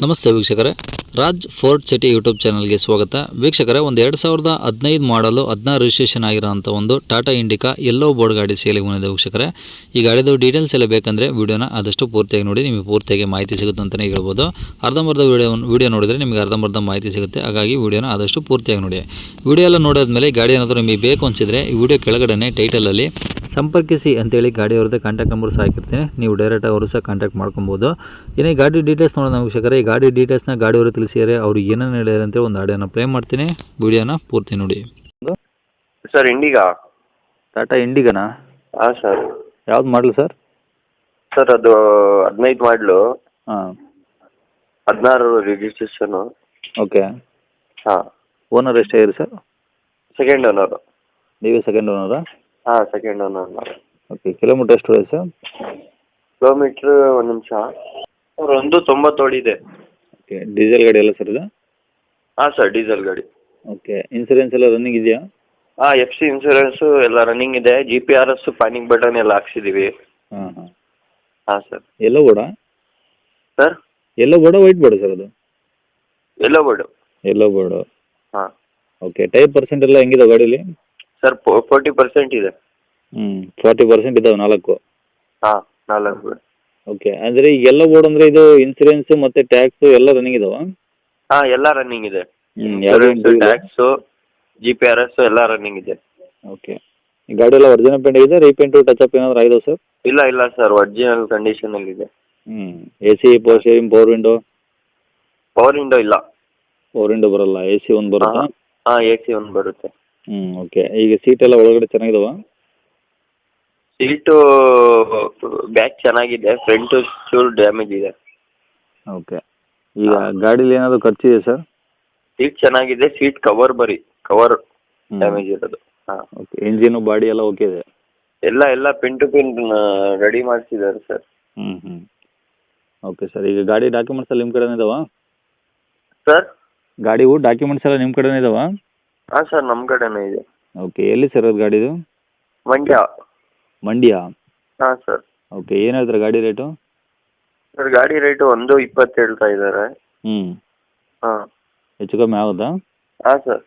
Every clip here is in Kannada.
ನಮಸ್ತೆ ವೀಕ್ಷಕರೇ, ರಾಜ್ ಫೋರ್ಟ್ ಸಿಟಿ ಯೂಟ್ಯೂಬ್ ಚಾನಲ್ಗೆ ಸ್ವಾಗತ. ವೀಕ್ಷಕರೇ, ಒಂದು 2015 ಮಾಡಲು 16 ರಿಜಿಸ್ಟ್ರೇಷನ್ ಆಗಿರೋಂಥ ಒಂದು ಟಾಟಾ ಇಂಡಿಕಾ ಎಲ್ಲೋ ಬೋರ್ಡ್ ಗಾಡಿ ಸೇಲಿಗೆ ಬಂದಿದೆ. ವೀಕ್ಷಕರೇ, ಈ ಗಾಡಿದು ಡೀಟೇಲ್ಸ್ ಎಲ್ಲ ಬೇಕಂದರೆ ವಿಡಿಯೋನ ಆದಷ್ಟು ಪೂರ್ತಿಯಾಗಿ ನೋಡಿ, ನಿಮಗೆ ಪೂರ್ತಿಯಾಗಿ ಮಾಹಿತಿ ಸಿಗುತ್ತೆ ಅಂತಲೇ ಹೇಳ್ಬೋದು. ಅರ್ಧಂಬರ್ಧ ವಿಡಿಯೋ ನೋಡಿದರೆ ನಿಮಗೆ ಅರ್ಧಂಬರ್ಧ ಮಾಹಿತಿ ಸಿಗುತ್ತೆ. ಹಾಗಾಗಿ ವಿಡಿಯೋನ ಆದಷ್ಟು ಪೂರ್ತಿಯಾಗಿ ನೋಡಿ. ವಿಡಿಯೋ ಎಲ್ಲ ನೋಡಿದ್ಮೇಲೆ ಗಾಡಿ ಏನಾದರೂ ನಿಮಗೆ ಬೇಕು ಅನಿಸಿದರೆ ಈ ವಿಡಿಯೋ ಕೆಳಗಡೆ ಟೈಟಲಲ್ಲಿ ಸಂಪರ್ಕಿಸಿ ಅಂತೇಳಿ ಗಾಡಿಯವ್ರದ್ದು ಕಾಂಟ್ಯಾಕ್ಟ್ ನಂಬರ್ ಸಹ ಹಾಕಿರ್ತೀನಿ. ನೀವು ಡೈರೆಕ್ಟಾಗಿ ಅವರು ಸಹ ಕಾಂಟ್ಯಾಕ್ಟ್ ಮಾಡ್ಕೊಬೋದು. ಏನೇ ಗಾಡಿ ಡೀಟೇಲ್ಸ್ ನೋಡೋಣ ವೀಕ್ಷಕರೇ. ಈ ಗಾಡಿ ಡೀಟೇಲ್ಸ್ನ ಗಾಡಿಯವರು ತಿಳಿಸಿದರೆ ಅವರು ಏನೇನು ಹೇಳಿದ್ದಾರೆ ಅಂತ ಒಂದು ಆಡಿಯೋನ ಪ್ಲೇ ಮಾಡ್ತೀನಿ. ವಿಡಿಯೋನ ಪೂರ್ತಿ ನೋಡಿ. ಸರ್ ಇಂಡಿಗಾ, ಟಾಟಾ ಇಂಡಿಗಾನಾ? ಹಾಂ ಸರ್. ಯಾವ್ದು ಮಾಡಲು ಸರ್? ಸರ್ ಅದು 15 ಮಾಡಲು, ಹಾಂ, 16 ರಿಜಿಸ್ಟ್ರೇಷನು. ಓಕೆ. ಹಾಂ. ಓನರ್ ಎಷ್ಟಾಗಿದೆ ಸರ್? Second owner. ನೀವೇ ಸೆಕೆಂಡ್ ಓನರಾ? ಹಾಂ, ಸೆಕೆಂಡ್ ಓನರ್. ಓಕೆ. ಕಿಲೋಮೀಟರ್ ಎಷ್ಟು ಇದೆ ಸರ್? ಕಿಲೋಮೀಟ್ರ್ ಒಂದು ನಿಮಿಷ. ಅವ್ರು 190 ಓಡಿದೆ. ಓಕೆ. ಡೀಸೆಲ್ ಗಾಡಿ ಎಲ್ಲ ಸರ್ ಇದು? ಹಾಂ ಸರ್, ಡೀಸೆಲ್ ಗಾಡಿ. ಓಕೆ. ಇನ್ಸೂರೆನ್ಸ್ ಎಲ್ಲ ರನ್ನಿಂಗ್ ಇದೆಯಾ? ಹಾಂ, FC ಇನ್ಸೂರೆನ್ಸು ಎಲ್ಲ ರನ್ನಿಂಗ್ ಇದೆ. GPRS ಪಾನಿಂಗ್ ಬಟನ್ ಎಲ್ಲ ಹಾಕ್ಸಿದ್ದೀವಿ. ಹಾಂ ಹಾಂ. ಹಾಂ ಸರ್. ಎಲ್ಲೋ ಬೋರ್ಡಾ? ಸರ್, ಎಲ್ಲೋ ಬೋರ್ಡಾ ವೈಟ್ ಬೋರ್ಡ್ ಸರ್ ಅದು? ಎಲ್ಲೋ ಬೋರ್ಡು. ಎಲ್ಲೋ ಬೋರ್ಡು. ಹಾಂ. ಓಕೆ. ಟೈರ್ ಪರ್ಸೆಂಟ್ ಎಲ್ಲ ಹೆಂಗಿದೆ ಗಾಡೀಲಿ? ಸರ್ 40% ಇದೆ. 40% ಇದಾವೆ 4. ಹಾಂ, 4. ಓಕೆ. ಅಂದರೆ ಈಗ ಎಲ್ಲೋ ಬೋರ್ಡ್ ಅಂದರೆ ಇದು ಇನ್ಸೂರೆನ್ಸ್ ಮತ್ತು ಟ್ಯಾಕ್ಸು ಎಲ್ಲ ರನ್ನಿಂಗ್ ಇದಾವ? ಹಾಂ, ಎಲ್ಲ ರನ್ನಿಂಗ್ ಇದೆ. ಯಾವುದು ಟ್ಯಾಕ್ಸು, GPRS ಎಲ್ಲ ರನ್ನಿಂಗ್ ಇದೆ. ಓಕೆ. ಈ ಗಾಡಿ ಎಲ್ಲ ಒರಿಜಿನಲ್ ಪೇಂಟ್ ಇದೆ, ರೀಪೇಂಟು ಟಚಪ್ ಏನಾದರೂ ಆಗಿದೆ ಸರ್? ಇಲ್ಲ ಸರ್, ಒರಿಜಿನಲ್ ಕಂಡೀಷನಲ್ಲಿ ಇದೆ. AC, power steering, power window? Power window ಇಲ್ಲ. ಪವರ್ ವಿಂಡೋ ಬರಲ್ಲ. AC ಒಂದು ಬರುತ್ತಾ? ಹಾಂ, AC ಒಂದು ಬರುತ್ತೆ. ಓಕೆ. ಈಗ ಸೀಟ್ ಎಲ್ಲ ಒಳಗಡೆ ಚೆನ್ನಾಗಿದಾವ? ಸೀಟು ಬ್ಯಾಕ್ ಚೆನ್ನಾಗಿದೆ, ಫ್ರಂಟು ಚೂರು ಡ್ಯಾಮೇಜ್ ಇದೆ. ಓಕೆ. ಈಗ ಗಾಡೀಲಿ ಏನಾದರೂ ಖರ್ಚಿದೆ ಸರ್? ಸೀಟ್ ಚೆನ್ನಾಗಿದೆ, ಸೀಟ್ ಕವರ್ ಕವರ್ ಡ್ಯಾಮೇಜ್ ಇರೋದು. ಹಾಂ. ಓಕೆ. ಇಂಜಿನು ಬಾಡಿ ಎಲ್ಲ ಓಕೆ ಇದೆ? ಎಲ್ಲ ಪಿನ್ ಟು ಪಿನ್ ರೆಡಿ ಮಾಡಿಸಿದ್ದಾರೆ ಸರ್. Okay sir. ಈಗ ಗಾಡಿ ಡಾಕ್ಯುಮೆಂಟ್ಸ್ ಎಲ್ಲ ನಿಮ್ಮ ಕಡೆನೇ ಇದಾವಾ? ಸರ್, ಗಾಡಿವು ಡಾಕ್ಯುಮೆಂಟ್ಸ್ ಎಲ್ಲ ನಿಮ್ಮ ಕಡೆನೇ ಇದಾವಾ? ಹಾಂ ಸರ್, ನಮ್ಮ ಕಡೆನೇ ಇದೆ. ಓಕೆ. ಎಲ್ಲಿ ಸರ್ ಅದು ಗಾಡಿದು? ಮಂಡ್ಯ? ಹಾಂ ಸರ್. ಓಕೆ. ಏನು ಹೇಳ್ತಾರೆ ಗಾಡಿ ರೇಟು? ಸರ್, ಗಾಡಿ ರೇಟು 120 ಹೇಳ್ತಾ ಇದ್ದಾರೆ. ಹಾಂ. ಹೆಚ್ಚು ಕಮ್ಮಿ ಆಗುತ್ತಾ? ಹಾಂ ಸರ್.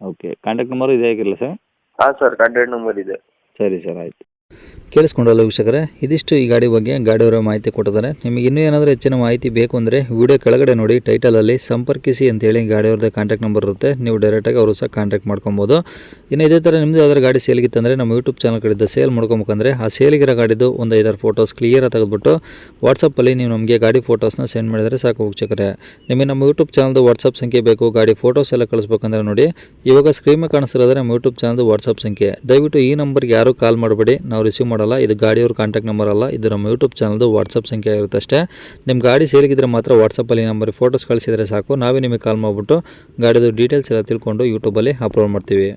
ಓಕೆ. ಕಾಂಟ್ಯಾಕ್ಟ್ ನಂಬರು ಇದೆ ಹಾಕಿರಲ್ಲ ಸರ್? ಹಾಂ ಸರ್, ಕಾಂಟ್ಯಾಕ್ಟ್ ನಂಬರ್ ಇದೆ. ಸರಿ ಸರ್, ಆಯಿತು. ಕೇಳಿಸ್ಕೊಂಡಲ್ಲ ವೀಕ್ಷಕರೇ, ಇದಿಷ್ಟು ಈ ಗಾಡಿ ಬಗ್ಗೆ ಗಾಡಿಯವರ ಮಾಹಿತಿ ಕೊಟ್ಟಿದ್ದಾರೆ. ನಿಮಗೆ ಇನ್ನೂ ಏನಾದರೂ ಹೆಚ್ಚಿನ ಮಾಹಿತಿ ಬೇಕು ಅಂದರೆ ವಿಡಿಯೋ ಕೆಳಗಡೆ ನೋಡಿ, ಟೈಟಲಲ್ಲಿ ಸಂಪರ್ಕಿಸಿ ಅಂತೇಳಿ ಗಾಡಿಯವ್ರದ್ದು ಕಾಂಟ್ಯಾಕ್ಟ್ ನಂಬರ್ ಇರುತ್ತೆ. ನೀವು ಡೈರೆಕ್ಟಾಗಿ ಅವರು ಸಹ ಕಾಂಟ್ಯಾಕ್ಟ್ ಮಾಡ್ಕೊಬೋದು. ಇನ್ನು ಇದೇ ಥರ ನಿಮ್ಮದು ಯಾವ್ದಾದ್ರು ಗಾಡಿ ಸೇಲ್ಗಿತ್ತಂದರೆ ನಮ್ಮ ಯೂಟ್ಯೂಬ್ ಚಾನಲ್ ಕಡೆಯಿಂದ ಸೇಲ್ ಮಾಡ್ಕೊಬೇಕಂದ್ರೆ ಆ ಸೇಲಿಗಿರೋ ಗಾಡಿದು ಒಂದು 5-6 ಫೋಟೋಸ್ ಕ್ಲಿಯರಾಗಿ ತೆಗೆದುಬಿಟ್ಟು ವಾಟ್ಸಪ್ಪಲ್ಲಿ ನೀವು ನಮಗೆ ಗಾಡಿ ಫೋಟೋಸ್ನ ಸೆಂಡ್ ಮಾಡಿದರೆ ಸಾಕು ವೀಕ್ಷಕರೇ. ನಿಮಗೆ ನಮ್ಮ ಯೂಟ್ಯೂಬ್ ಚಾನಲ್ದು ವಾಟ್ಸಪ್ ಸಂಖ್ಯೆ ಬೇಕು, ಗಾಡಿ ಫೋಟೋಸ್ ಎಲ್ಲ ಕಳಿಸ್ಬೇಕಂದ್ರೆ ನೋಡಿ, ಇವಾಗ ಸ್ಕ್ರೀನ್ ಮೇಲೆ ಕಾಣಿಸ್ತಿರೋದ್ರೆ ನಮ್ಮ ಯೂಟ್ಯೂಬ್ ಚಾನಲ್ದು ವಾಟ್ಸಪ್ ಸಂಖ್ಯೆ. ದಯವಿಟ್ಟು ಈ ನಂಬರ್ಗೆ ಯಾರೂ ಕಾಲ್ ಮಾಡಬೇಡಿ, ನಾವು ರಿಸೀವ್ ಮಾಡಲ್ಲ. ಇದು ಗಾಡಿಯವ್ರ ಕಾಂಟ್ಯಾಕ್ಟ್ ನಂಬರ್ ಅಲ್ಲ, ಇದು ನಮ್ಮ ಯೂಟ್ಯೂಬ್ ಚಾನಲ್ದು ವಾಟ್ಸಪ್ ಸಂಖ್ಯೆ ಇರುತ್ತೆ ಅಷ್ಟೇ. ನಿಮ್ಮ ಗಾಡಿ ಸೇಲಿಗಿದ್ರೆ ಮಾತ್ರ ವಾಟ್ಸಪ್ಪಲ್ಲಿ ನಂಬರ್ ಫೋಟೋಸ್ ಕಳಿಸಿದರೆ ಸಾಕು, ನಾವೇ ನಿಮಗೆ ಕಾಲ್ ಮಾಡಿಬಿಟ್ಟು ಗಾಡಿದು ಡೀಟೇಲ್ಸ್ ಎಲ್ಲ ತಿಳ್ಕೊಂಡು ಯೂಟ್ಯೂಬಲ್ಲಿ ಅಪ್ಲೋಡ್ ಮಾಡ್ತೀವಿ.